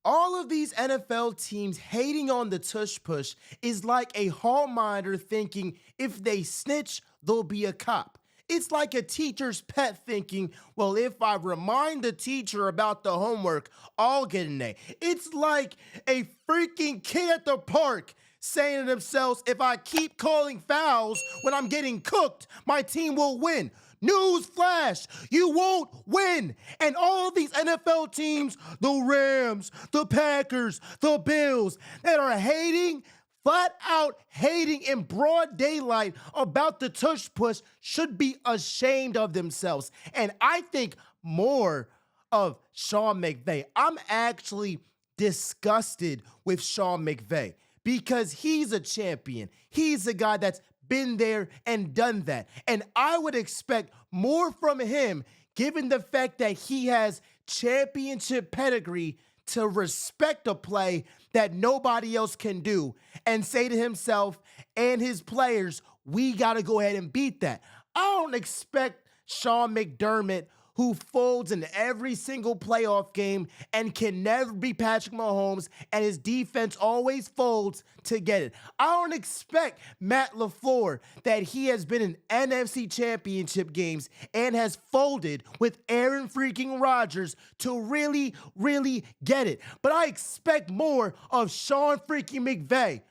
All of these NFL teams hating on the tush push is like a hall monitor thinking if they snitch, there'll be a cop. It's like a teacher's pet thinking, well, if I remind the teacher about the homework, I'll get an A. It's like a freaking kid at the park saying to themselves, if I keep calling fouls when I'm getting cooked, my team will win. News flash, you won't win. And all of these NFL teams, the Rams, the Packers, the Bills, that are hating, flat out hating in broad daylight about the tush push should be ashamed of themselves. And I think more of Sean McVay. I'm actually disgusted with Sean McVay because he's a champion. He's a guy that's been there and done that. And I would expect more from him given the fact that he has championship pedigree to respect a play that nobody else can do and say to himself and his players, we got to go ahead and beat that. I don't expect Sean McDermott, who folds in every single playoff game and can never be Patrick Mahomes, and his defense always folds to get it. I don't expect Matt LaFleur, that he has been in NFC Championship games and has folded with Aaron freaking Rodgers, to really, really get it. But I expect more of Sean freaking McVay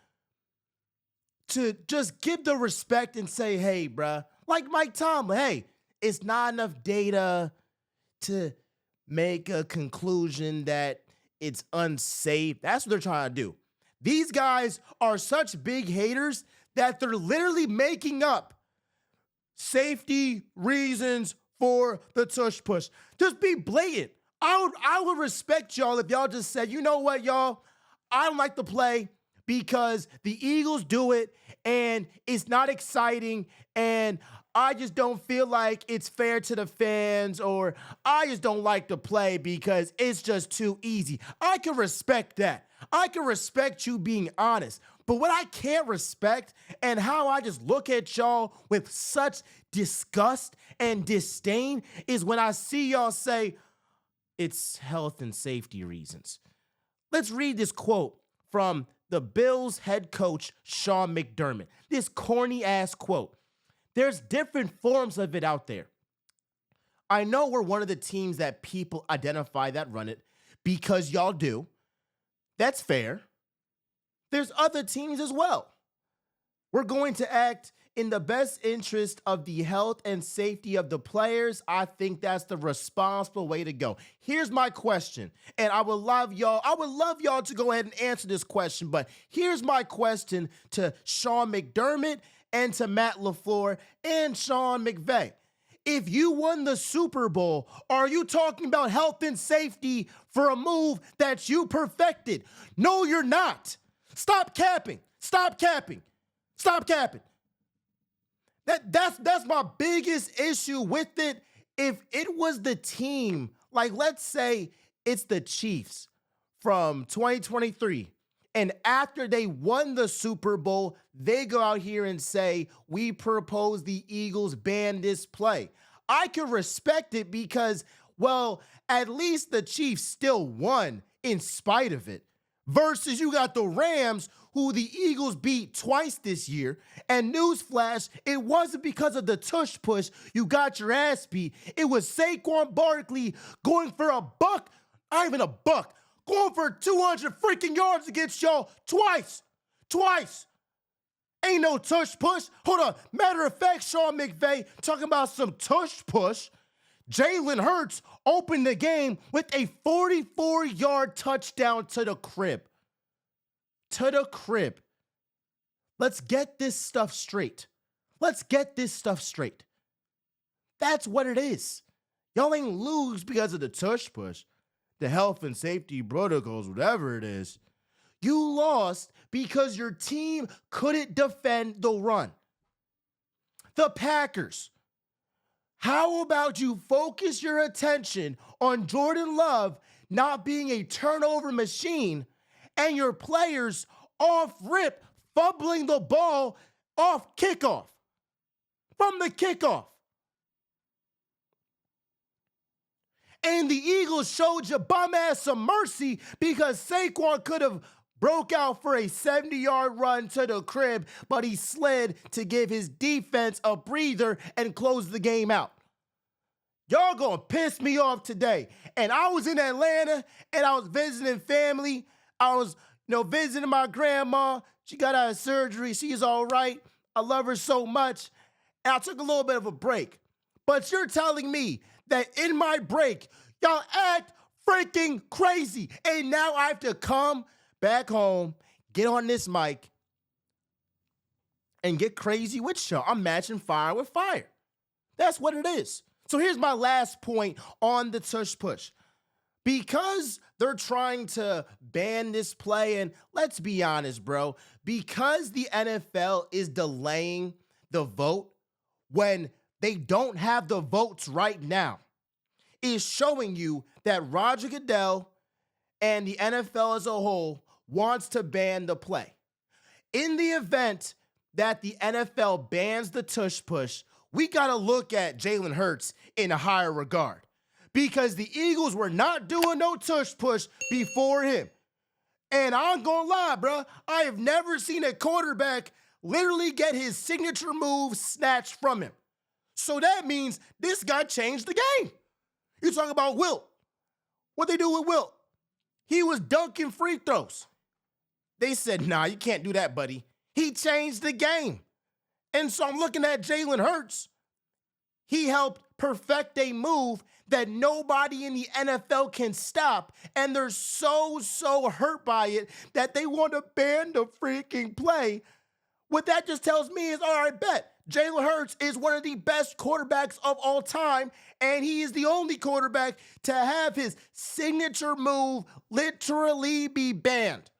to just give the respect and say, hey, bruh, like Mike Tomlin, hey, it's not enough data to make a conclusion that it's unsafe. That's what they're trying to do. These guys are such big haters that they're literally making up safety reasons for the tush push. Just be blatant. I would respect y'all if y'all just said, you know what, y'all, I don't like the play because the Eagles do it and it's not exciting and I just don't feel like it's fair to the fans, or I just don't like the play because it's just too easy. I can respect that. I can respect you being honest. But what I can't respect, and how I just look at y'all with such disgust and disdain, is when I see y'all say, it's health and safety reasons. Let's read this quote from the Bills head coach, Sean McDermott. This corny ass quote. There's different forms of it out there. I know we're one of the teams that people identify that run it because y'all do. That's fair. There's other teams as well. We're going to act in the best interest of the health and safety of the players. I think that's the responsible way to go. Here's my question, and I would love y'all to go ahead and answer this question, but here's my question to Sean McDermott and to Matt LaFleur and Sean McVay. If you won the Super Bowl, are you talking about health and safety for a move that you perfected? No, you're not. Stop capping. Stop capping. Stop capping. That's my biggest issue with it. If it was the team, like let's say it's the Chiefs from 2023, and after they won the Super Bowl, they go out here and say, we propose the Eagles ban this play. I can respect it because, well, at least the Chiefs still won in spite of it. Versus you got the Rams, who the Eagles beat twice this year. And newsflash, it wasn't because of the tush push you got your ass beat. It was Saquon Barkley going for a buck, not even a buck, going for 200 freaking yards against y'all twice. Ain't no tush push. Hold on. Matter of fact, Sean McVay talking about some tush push. Jalen Hurts opened the game with a 44-yard touchdown to the crib. Let's get this stuff straight. That's what it is. Y'all ain't lose because of the tush push, the health and safety protocols, whatever it is. You lost because your team couldn't defend the run. The Packers. How about you focus your attention on Jordan Love not being a turnover machine and your players off rip fumbling the ball off kickoff, from the kickoff. And the Eagles showed your bum ass some mercy because Saquon could have broke out for a 70-yard run to the crib, but he slid to give his defense a breather and close the game out. Y'all gonna piss me off today. And I was in Atlanta and I was visiting family. I was, visiting my grandma. She got out of surgery. She's all right. I love her so much. And I took a little bit of a break. But you're telling me that in my break, y'all act freaking crazy. And now I have to come back home, get on this mic, and get crazy with y'all. I'm matching fire with fire. That's what it is. So here's my last point on the tush push. Because they're trying to ban this play, and let's be honest, bro, because the NFL is delaying the vote when they don't have the votes right now, is showing you that Roger Goodell and the NFL as a whole wants to ban the play. In the event that the NFL bans the tush push, we got to look at Jalen Hurts in a higher regard because the Eagles were not doing no tush push before him. And I'm going to lie, bro, I have never seen a quarterback literally get his signature move snatched from him. So that means this guy changed the game. You talking about Wilt. What they do with Wilt? He was dunking free throws. They said, nah, you can't do that, buddy. He changed the game. And so I'm looking at Jalen Hurts. He helped perfect a move that nobody in the NFL can stop. And they're so hurt by it that they want to ban the freaking play. What that just tells me is, all right, bet. Jalen Hurts is one of the best quarterbacks of all time, and he is the only quarterback to have his signature move literally be banned.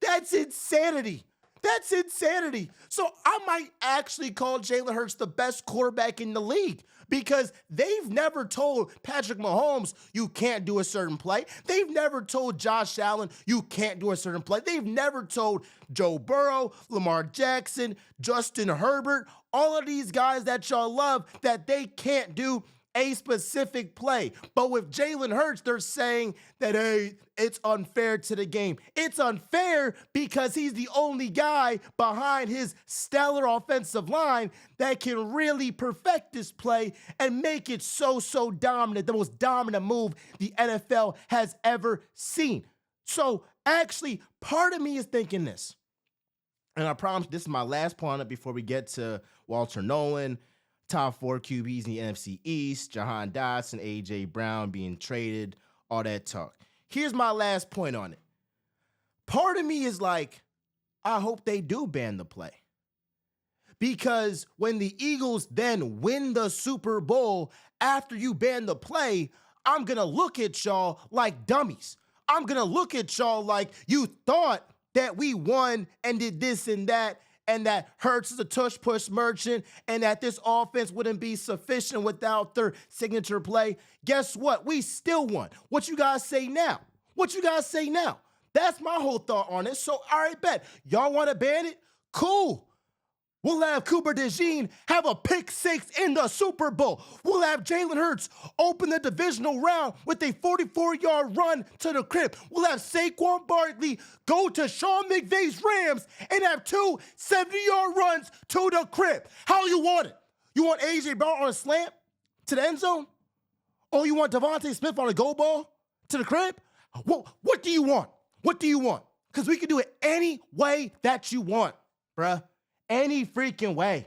That's insanity. That's insanity. So I might actually call Jalen Hurts the best quarterback in the league because they've never told Patrick Mahomes you can't do a certain play. They've never told Josh Allen you can't do a certain play. They've never told Joe Burrow, Lamar Jackson, Justin Herbert, all of these guys that y'all love that they can't do a specific play. But with Jalen Hurts, they're saying that, hey, it's unfair to the game. It's unfair because he's the only guy behind his stellar offensive line that can really perfect this play and make it so dominant, the most dominant move the NFL has ever seen. So actually, part of me is thinking this, and I promise this is my last point on it before we get to Walter Nolen, top 4 QBs in the NFC East, Jahan Dotson, A.J. Brown being traded, all that talk. Here's my last point on it. Part of me is like, I hope they do ban the play. Because when the Eagles then win the Super Bowl after you ban the play, I'm going to look at y'all like dummies. I'm going to look at y'all like you thought that we won and did this and that Hurts is a tush push merchant, and that this offense wouldn't be sufficient without their signature play. Guess what? We still won. What you guys say now? What you guys say now? That's my whole thought on it. So, all right, bet. Y'all want to ban it? Cool. We'll have Cooper DeJean have a pick six in the Super Bowl. We'll have Jalen Hurts open the divisional round with a 44-yard run to the crib. We'll have Saquon Barkley go to Sean McVay's Rams and have two 70-yard runs to the crib. How you want it? You want A.J. Brown on a slant to the end zone? Or you want Devontae Smith on a go ball to the crib? What do you want? What do you want? Because we can do it any way that you want, bruh. Any freaking way.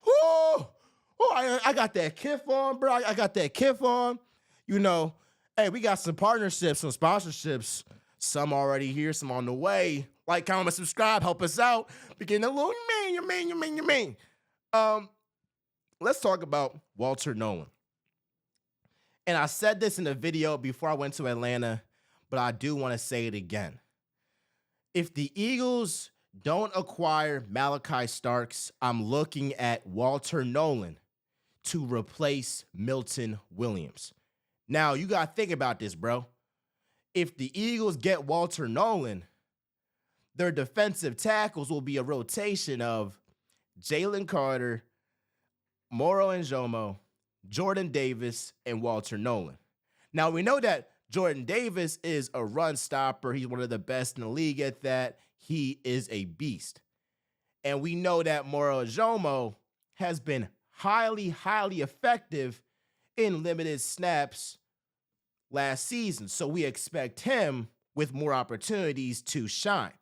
Woo! Oh, I got that kiff on, bro. I got that kiff on. Hey, we got some partnerships, some sponsorships. Some already here, some on the way. Like, comment, subscribe, help us out. Be getting a little man. Let's talk about Walter Nolen. And I said this in the video before I went to Atlanta, but I do want to say it again. If the Eagles don't acquire Malachi Starks, I'm looking at Walter Nolen to replace Milton Williams. Now, you got to think about this, bro. If the Eagles get Walter Nolen, their defensive tackles will be a rotation of Jalen Carter, Moro Njomo, Jordan Davis, and Walter Nolen. Now, we know that Jordan Davis is a run stopper. He's one of the best in the league at that. He is a beast. And we know that Moro Ajomo has been highly, highly effective in limited snaps last season. So we expect him with more opportunities to shine.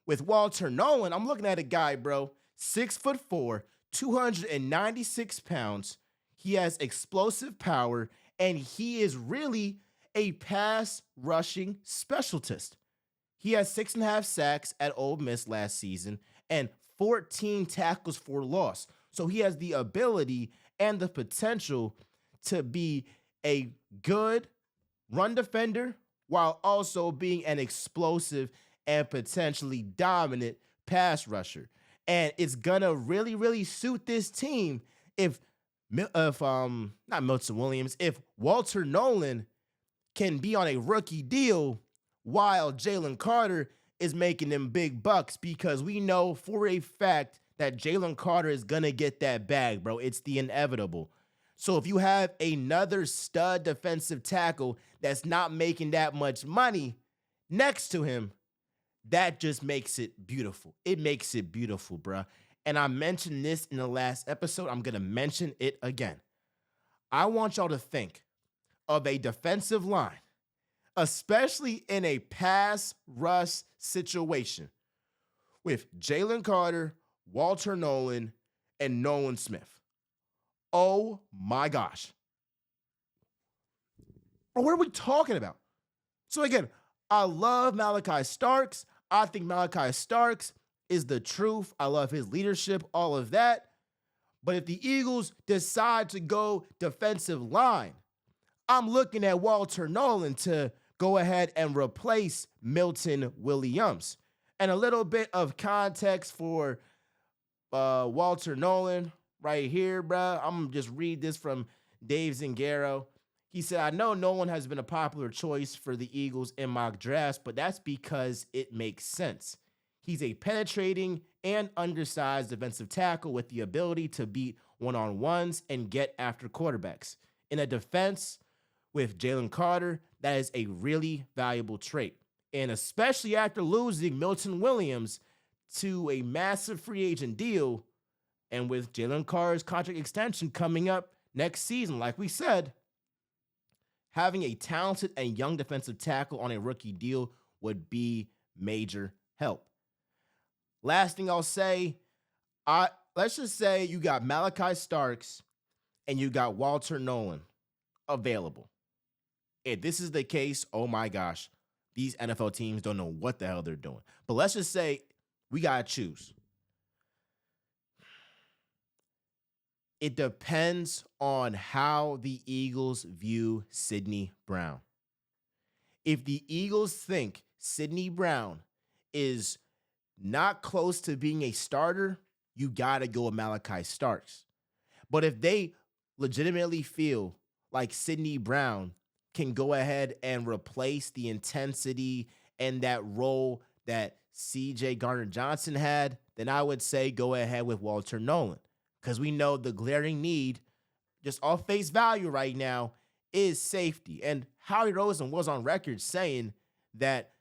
With Walter Nolen, I'm looking at a guy, bro, 6'4", 296 pounds. He has explosive power, and he is really a pass rushing specialist. He has 6.5 sacks at Ole Miss last season and 14 tackles for loss. So he has the ability and the potential to be a good run defender while also being an explosive and potentially dominant pass rusher. And it's gonna really, really suit this team if not Milton Williams, if Walter Nolen can be on a rookie deal while Jalen Carter is making them big bucks, because we know for a fact that Jalen Carter is gonna get that bag, bro. It's the inevitable. So if you have another stud defensive tackle that's not making that much money next to him, that just makes it beautiful. It makes it beautiful, bruh. And I mentioned this in the last episode. I'm going to mention it again. I want y'all to think of a defensive line, especially in a pass rush situation, with Jalen Carter, Walter Nolen, and Nolan Smith. Oh my gosh. What are we talking about? So again, I love Malachi Starks. I think Malachi Starks is the truth. I love his leadership, all of that. But if the Eagles decide to go defensive line, I'm looking at Walter Nolen to go ahead and replace Milton Williams. And a little bit of context for Walter Nolen right here, bro. I'm going to just read this from Dave Zingaro. He said, I know Nolen has been a popular choice for the Eagles in mock drafts, but that's because it makes sense. He's a penetrating and undersized defensive tackle with the ability to beat one-on-ones and get after quarterbacks. In a defense with Jalen Carter, that is a really valuable trait. And especially after losing Milton Williams to a massive free agent deal, and with Jalen Carter's contract extension coming up next season, like we said, having a talented and young defensive tackle on a rookie deal would be major help. Last thing I'll say, let's just say you got Malachi Starks and you got Walter Nolen available. If this is the case, oh my gosh, these NFL teams don't know what the hell they're doing. But let's just say we got to choose. It depends on how the Eagles view Sidney Brown. If the Eagles think Sidney Brown is not close to being a starter, you got to go with Malachi Starks. But if they legitimately feel like Sidney Brown can go ahead and replace the intensity and that role that C.J. Gardner-Johnson had, then I would say go ahead with Walter Nolen. Because we know the glaring need, just off face value right now, is safety. And Howie Roseman was on record saying that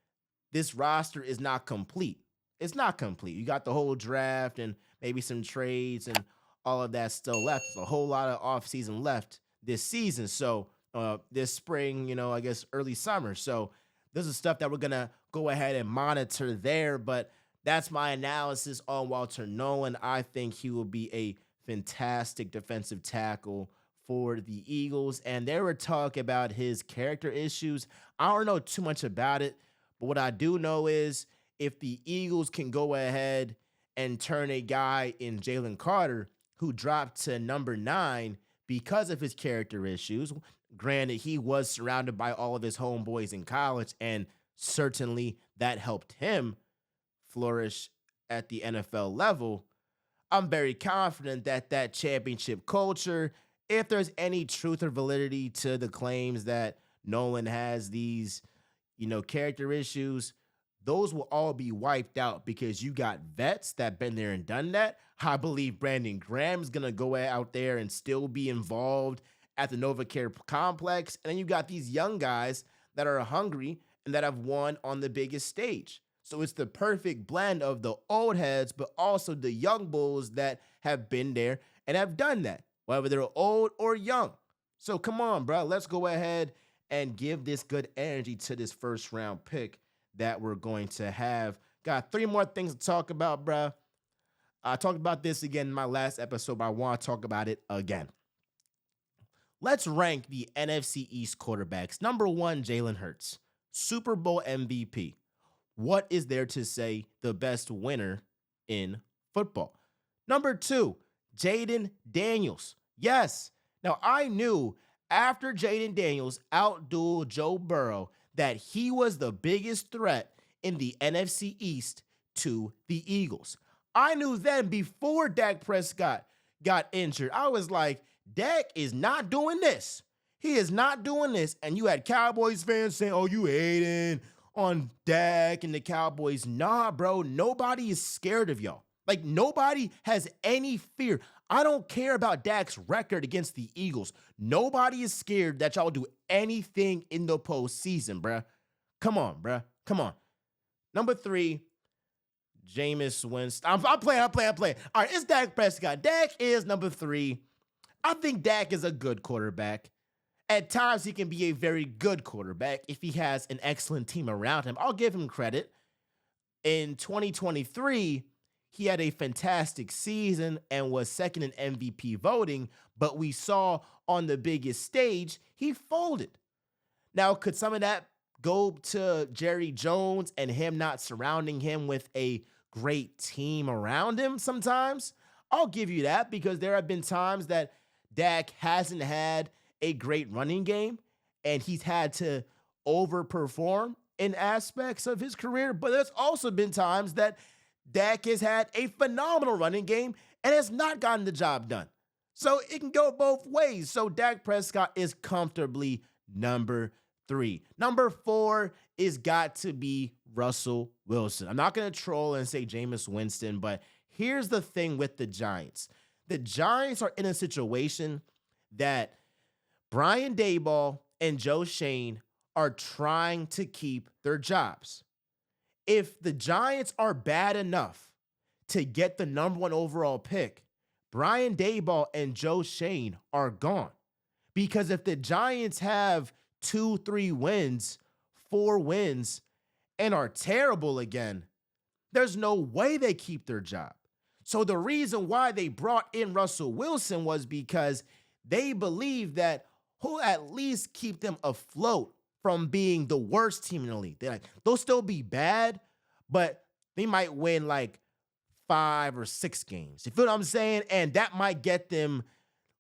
this roster is not complete. It's not complete. You got the whole draft and maybe some trades and all of that still left. There's a whole lot of offseason left this season. So this spring, I guess early summer. So this is stuff that we're going to go ahead and monitor there. But that's my analysis on Walter Nolen. I think he will be a fantastic defensive tackle for the Eagles. And there were talk about his character issues. I don't know too much about it, but what I do know is if the Eagles can go ahead and turn a guy in Jalen Carter, who dropped to number 9 because of his character issues, granted, he was surrounded by all of his homeboys in college, and certainly that helped him flourish at the NFL level. I'm very confident that that championship culture, if there's any truth or validity to the claims that Nolen has these, character issues, those will all be wiped out because you got vets that been there and done that. I believe Brandon Graham is going to go out there and still be involved at the NovaCare complex. And then you got these young guys that are hungry and that have won on the biggest stage. So it's the perfect blend of the old heads, but also the young bulls that have been there and have done that, whether they're old or young. So come on, bro. Let's go ahead and give this good energy to this first round pick that we're going to have. Got 3 more things to talk about, bro. I talked about this again in my last episode, but I want to talk about it again. Let's rank the NFC East quarterbacks. Number 1, Jalen Hurts, Super Bowl MVP. What is there to say the best winner in football? Number 2, Jaden Daniels. Yes. Now, I knew after Jaden Daniels outdueled Joe Burrow that he was the biggest threat in the NFC East to the Eagles. I knew then before Dak Prescott got injured. I was like, Dak is not doing this. He is not doing this. And you had Cowboys fans saying, oh, you hating on Dak and the Cowboys. Nah, bro, nobody is scared of y'all. Like, nobody has any fear. I don't care about Dak's record against the Eagles. Nobody is scared that y'all do anything in the postseason, bruh. Come on, bruh. Come on. Number 3, Jameis Winston. I'm playing. All right, it's Dak Prescott. Dak is number 3. I think Dak is a good quarterback. At times, he can be a very good quarterback if he has an excellent team around him. I'll give him credit. In 2023, he had a fantastic season and was second in MVP voting, but we saw on the biggest stage, he folded. Now, could some of that go to Jerry Jones and him not surrounding him with a great team around him sometimes? I'll give you that, because there have been times that Dak hasn't had a great running game and he's had to overperform in aspects of his career. But there's also been times that Dak has had a phenomenal running game and has not gotten the job done. So it can go both ways. So Dak Prescott is comfortably number 3. Number 4 is got to be Russell Wilson. I'm not going to troll and say Jameis Winston, but here's the thing with the Giants. The Giants are in a situation that Brian Daboll and Joe Shane are trying to keep their jobs. If the Giants are bad enough to get the number 1 overall pick, Brian Daboll and Joe Shane are gone. Because if the Giants have 2, 3 wins, 4 wins, and are terrible again, there's no way they keep their job. So the reason why they brought in Russell Wilson was because they believe that he'll at least keep them afloat from being the worst team in the league. They'll still be bad, but they might win like 5 or 6 games. You feel what I'm saying? And that might get them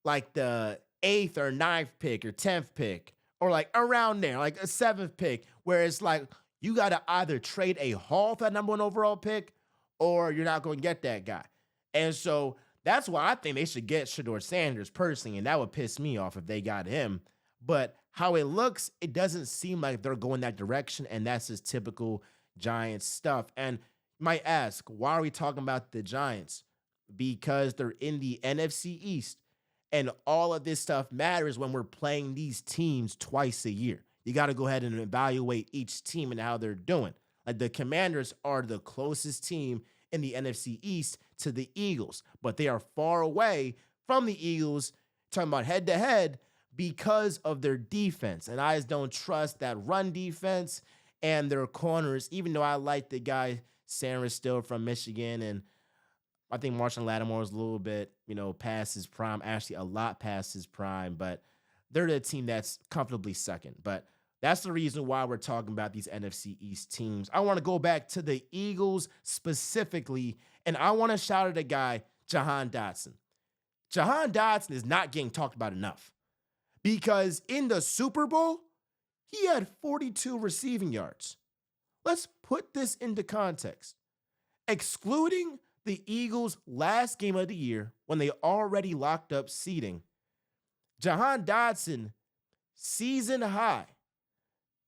like the 8th or 9th pick or 10th pick, or like around there, like a 7th pick, where it's like you got to either trade a haul for that number 1 overall pick or you're not going to get that guy. And so that's why I think they should get Shedeur Sanders personally, and that would piss me off if they got him. But how it looks, it doesn't seem like they're going that direction, and that's just typical Giants stuff. And you might ask, why are we talking about the Giants? Because they're in the NFC East, and all of this stuff matters when we're playing these teams twice a year. You got to go ahead and evaluate each team and how they're doing. Like, the Commanders are the closest team in the NFC East to the Eagles, but they are far away from the Eagles, talking about head-to-head, because of their defense. And I just don't trust that run defense and their corners, even though I like the guy Sanders still from Michigan, and I think Marshall Lattimore is a little bit, past his prime, actually a lot past his prime, but they're the team that's comfortably second. But that's the reason why we're talking about these NFC East teams. I want to go back to the Eagles specifically, and I want to shout at a guy, Jahan Dotson. Jahan Dotson is not getting talked about enough, because in the Super Bowl, he had 42 receiving yards. Let's put this into context. Excluding the Eagles' last game of the year, when they already locked up seeding, Jahan Dotson, season high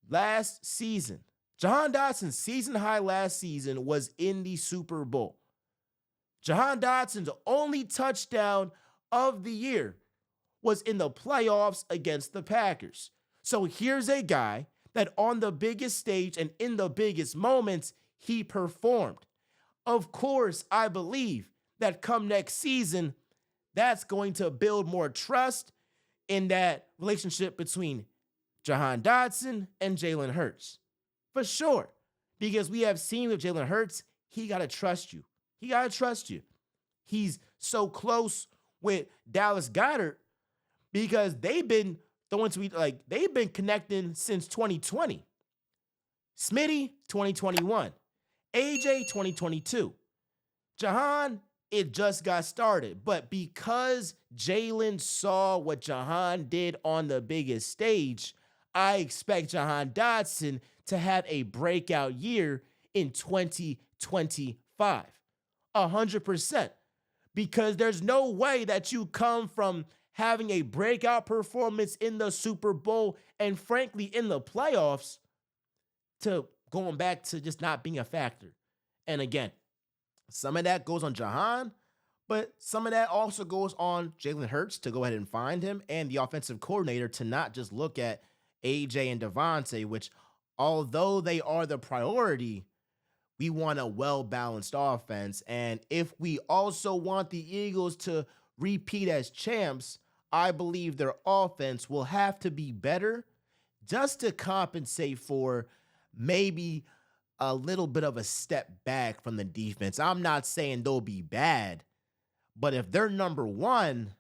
last season. Jahan Dotson's season high last season was in the Super Bowl. Jahan Dotson's only touchdown of the year was in the playoffs against the Packers. So here's a guy that on the biggest stage and in the biggest moments, he performed. Of course, I believe that come next season, that's going to build more trust in that relationship between Jahan Dotson and Jalen Hurts. For sure. Because we have seen with Jalen Hurts, he got to trust you. He got to trust you. He's so close with Dallas Goedert because they've been they've been connecting since 2020. Smitty, 2021. AJ, 2022. Jahan, it just got started. But because Jalen saw what Jahan did on the biggest stage, I expect Jahan Dotson to have a breakout year in 2025. 100%. Because there's no way that you come from having a breakout performance in the Super Bowl and frankly in the playoffs to going back to just not being a factor. And again, some of that goes on Jahan, but some of that also goes on Jalen Hurts to go ahead and find him and the offensive coordinator to not just look at AJ and Devontae, which although they are the priority, we want a well-balanced offense. And if we also want the Eagles to repeat as champs, I believe their offense will have to be better just to compensate for maybe a little bit of a step back from the defense. I'm not saying they'll be bad, but if they're number one,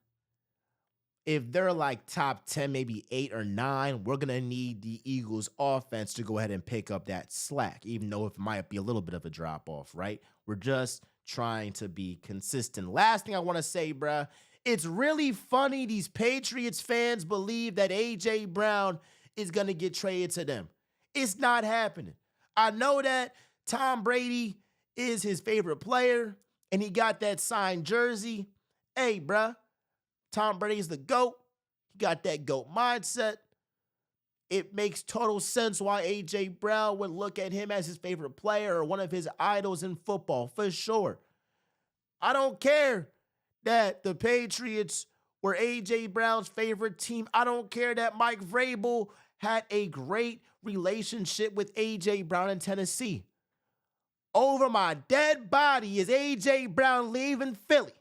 if they're like top 10, maybe 8 or 9, we're going to need the Eagles offense to go ahead and pick up that slack, even though it might be a little bit of a drop off, right? We're just trying to be consistent. Last thing I want to say, bruh, it's really funny these Patriots fans believe that A.J. Brown is going to get traded to them. It's not happening. I know that Tom Brady is his favorite player and he got that signed jersey. Hey, bruh. Tom Brady's the GOAT. He got that GOAT mindset. It makes total sense why A.J. Brown would look at him as his favorite player or one of his idols in football, for sure. I don't care that the Patriots were A.J. Brown's favorite team. I don't care that Mike Vrabel had a great relationship with A.J. Brown in Tennessee. Over my dead body is A.J. Brown leaving Philly.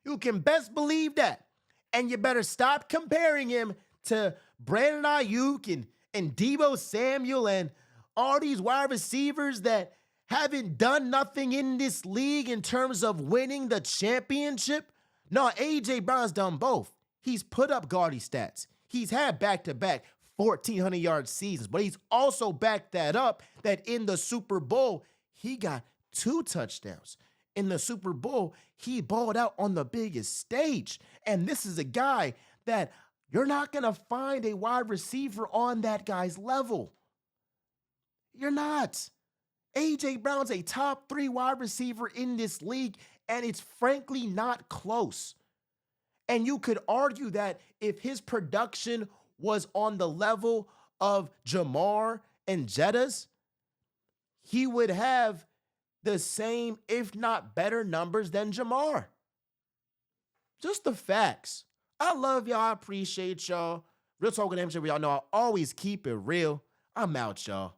You can best believe that. And you better stop comparing him to Brandon Ayuk and Deebo Samuel and all these wide receivers that haven't done nothing in this league in terms of winning the championship. No, A.J. Brown's done both. He's put up gaudy stats. He's had back-to-back 1,400-yard seasons, but he's also backed that up that in the Super Bowl, he got 2 touchdowns. In the Super Bowl, he balled out on the biggest stage. And this is a guy that you're not going to find a wide receiver on that guy's level. You're not. A.J. Brown's a top 3 wide receiver in this league, and it's frankly not close. And you could argue that if his production was on the level of Jamar and Jetta's, he would have the same, if not better, numbers than Jamar. Just the facts. I love y'all. I appreciate y'all. Real Talk with MJ, y'all know I always keep it real. I'm out, y'all.